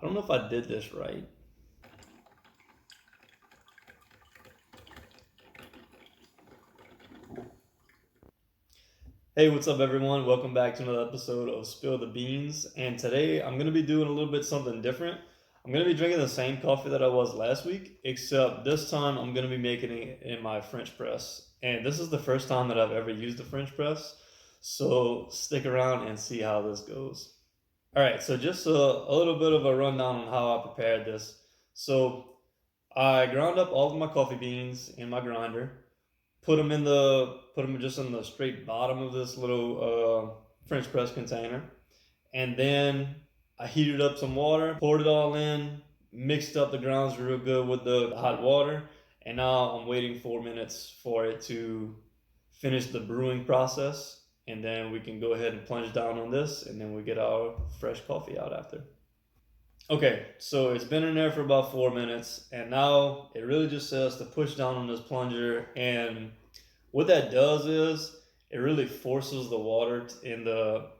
I don't know if I did this right. Hey, what's up, everyone? Welcome back to another episode of Spill the Beans. And today I'm going to be doing a little bit something different. I'm going to be drinking the same coffee that I was last week, except this time I'm going to be making it in my French press. And this is the first time that I've ever used a French press. So stick around and see how this goes. All right, so just a little bit of a rundown on how I prepared this. So I ground up all of my coffee beans in my grinder, put them just in the straight bottom of this little French press container, and then I heated up some water, poured it all in, mixed up the grounds real good with the hot water, and now I'm waiting 4 minutes for it to finish the brewing process, and then we can go ahead and plunge down on this, and then we get our fresh coffee out after. Okay, so it's been in there for about 4 minutes, and now it really just says to push down on this plunger, and what that does is it really forces the water in the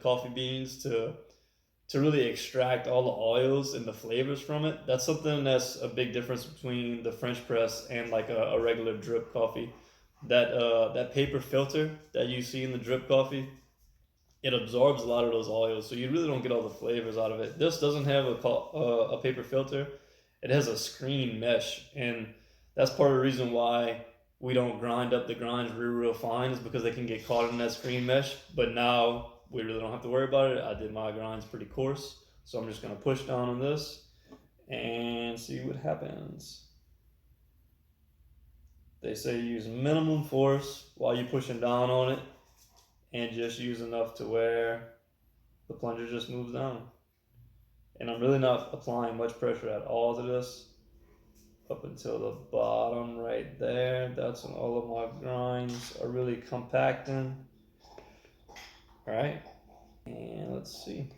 coffee beans to really extract all the oils and the flavors from it. That's something that's a big difference between the French press and like a regular drip coffee. That paper filter that you see in the drip coffee, it absorbs a lot of those oils, so you really don't get all the flavors out of it. This doesn't have a paper filter; it has a screen mesh, and that's part of the reason why we don't grind up the grinds real fine, is because they can get caught in that screen mesh. But now we really don't have to worry about it. I did my grinds pretty coarse, so I'm just gonna push down on this and see what happens. They say use minimum force while you're pushing down on it, and just use enough to where the plunger just moves down. And I'm really not applying much pressure at all to this up until the bottom right there. That's when all of my grinds are really compacting. All right, and let's see.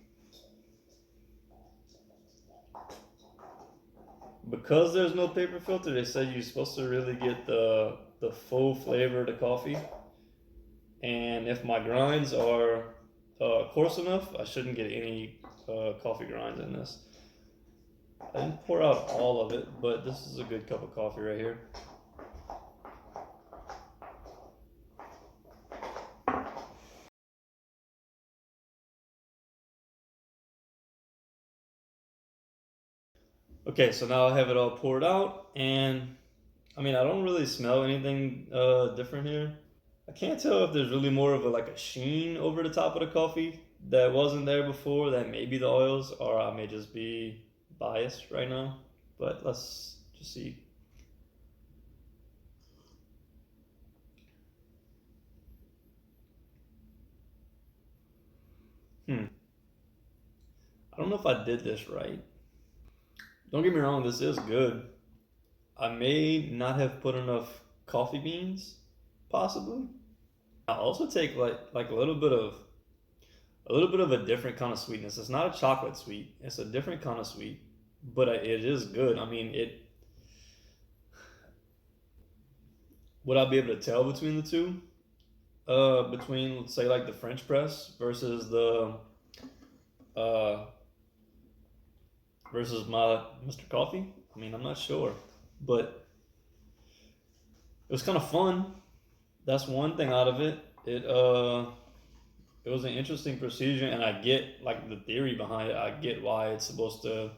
Because there's no paper filter, they said you're supposed to really get the full flavor of the coffee. And if my grinds are coarse enough, I shouldn't get any coffee grinds in this. I didn't pour out all of it, but this is a good cup of coffee right here. Okay, so now I have it all poured out, and I mean, I don't really smell anything different here. I can't tell if there's really more of a sheen over the top of the coffee that wasn't there before. That may be the oils, or I may just be biased right now. But let's just see. Hmm. I don't know if I did this right. Don't get me wrong, this is good. I may not have put enough coffee beans, possibly. I also take like a little bit of a different kind of sweetness. It's not a chocolate sweet. It's a different kind of sweet, but it is good. I mean, it. Would I be able to tell between the two? Between, let's say, like the French press uh versus my Mr. Coffee. I mean, I'm not sure, but it was kind of fun. That's one thing out of it. It was an interesting procedure, and I get like the theory behind it. I get why it's supposed to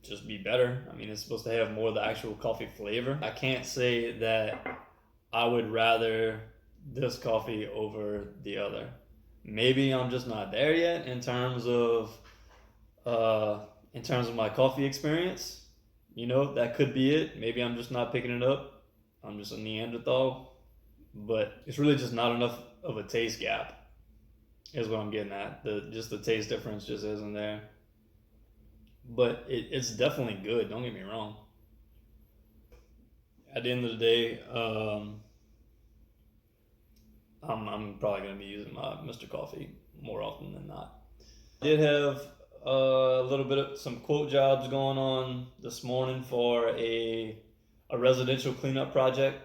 just be better. I mean, it's supposed to have more of the actual coffee flavor. I can't say that I would rather this coffee over the other. Maybe I'm just not there yet uh, in terms of my coffee experience. You know, that could be it. Maybe I'm just not picking it up. I'm just a Neanderthal, but it's really just not enough of a taste gap. Is what I'm getting at. The taste difference just isn't there. But it's definitely good. Don't get me wrong. At the end of the day, I'm probably going to be using my Mr. Coffee more often than not. I did have a little bit of some quote jobs going on this morning for a residential cleanup project.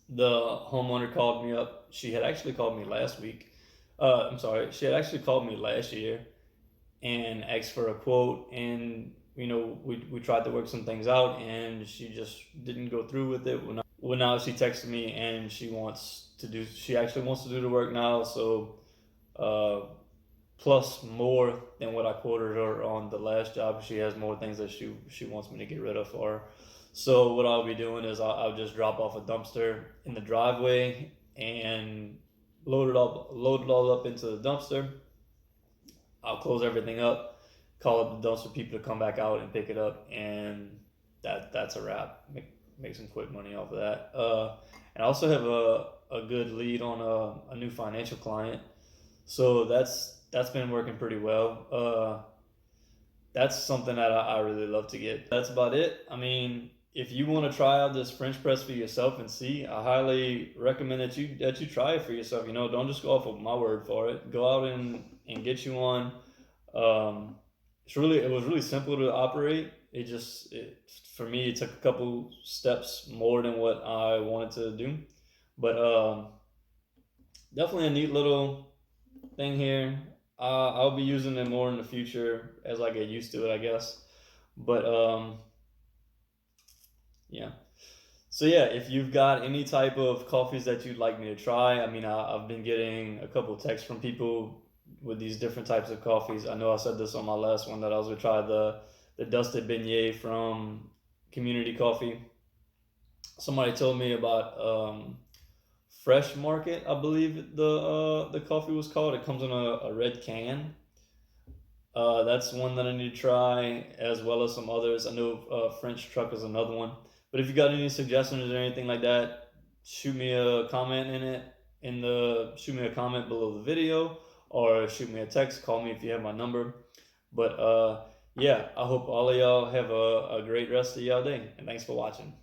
The homeowner called me up. She had actually called me last week. I'm sorry, she had actually called me last year, and asked for a quote, and we tried to work some things out, and she just didn't go through with it. Well, now she texted me and she actually wants to do the work now, so uh, plus more than what I quoted her on the last job. She has more things that she wants me to get rid of for her. So what I'll be doing is I'll just drop off a dumpster in the driveway and load it all up into the dumpster. I'll close everything up, call up the dumpster people to come back out and pick it up, and that's a wrap. Make some quick money off of that. And I also have a good lead on a new financial client, so that's been working pretty well. That's something that I really love to get. That's about it. I mean, if you want to try out this French press for yourself and see, I highly recommend that you try it for yourself. Don't just go off of my word for it. Go out and get you one. Um, it was really simple to operate. For me, it took a couple steps more than what I wanted to do, but definitely a neat little thing here. I'll be using it more in the future as I get used to it, I guess. But yeah. So yeah, if you've got any type of coffees that you'd like me to try, I mean, I've been getting a couple texts from people with these different types of coffees. I know I said this on my last one that I was gonna try the dusted beignet from Community Coffee. Somebody told me about Fresh Market, I believe the coffee was called. It comes in a red can. That's one that I need to try, as well as some others. I know French Truck is another one. But if you got any suggestions or anything like that, shoot me a comment shoot me a comment below the video, or shoot me a text. Call me if you have my number. But yeah, I hope all of y'all have a great rest of y'all day, and thanks for watching.